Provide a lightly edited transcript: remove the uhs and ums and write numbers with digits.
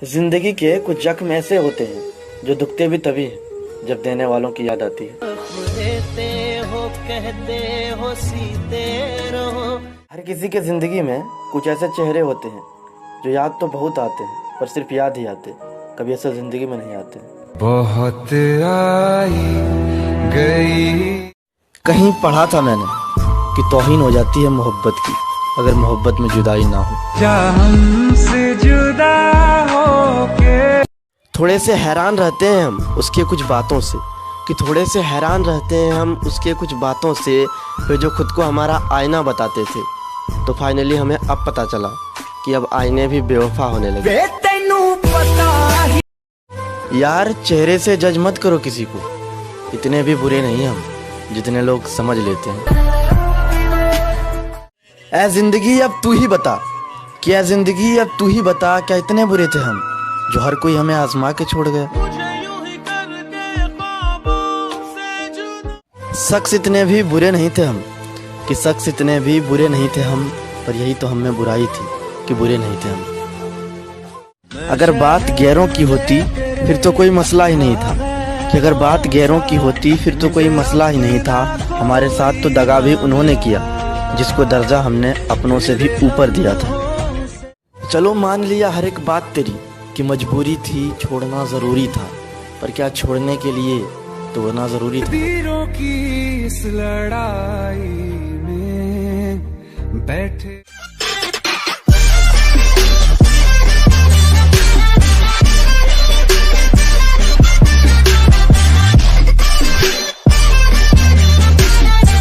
जिंदगी के कुछ जख्म ऐसे होते हैं जो दुखते भी तभी हैं जब देने वालों की याद आती है। देते हो कहते हो सीते रहो। हर किसी के जिंदगी में कुछ ऐसे चेहरे होते हैं जो याद तो बहुत आते हैं पर सिर्फ याद ही आते, कभी ऐसा जिंदगी में नहीं आते। बहुत आई गई। कहीं पढ़ा था मैंने कि तौहीन हो जाती है मोहब्बत की अगर मोहब्बत में जुदाई ना हो। हमसे जुदा हो के थोड़े से हैरान रहते हैं हम उसके कुछ बातों से, कि थोड़े से हैरान रहते हैं हम उसके कुछ बातों से वे जो खुद को हमारा आईना बताते थे। तो फाइनली हमें अब पता चला कि अब आईने भी बेवफा होने लगे। यार चेहरे से जज मत करो किसी को, इतने भी बुरे नहीं हम जितने लोग समझ लेते हैं। ऐ जिंदगी अब तू ही बता, क्या जिंदगी अब तू ही बता, क्या इतने बुरे थे हम जो हर कोई हमें आजमा के छोड़ गया। शख्स इतने भी बुरे नहीं थे हम, कि शख्स इतने भी बुरे नहीं थे हम, पर यही तो हमें बुराई थी कि बुरे नहीं थे हम। अगर बात गैरों की होती फिर तो कोई मसला ही नहीं था, कि अगर बात गैरों की होती फिर तो कोई मसला ही नहीं था। हमारे साथ तो दगा भी उन्होंने किया जिसको दर्जा हमने अपनों से भी ऊपर दिया था। चलो मान लिया हर एक बात तेरी कि मजबूरी थी, छोड़ना ज़रूरी था, पर क्या छोड़ने के लिए तो वरना ज़रूरी था। तीरों की इस लड़ाई में बैठे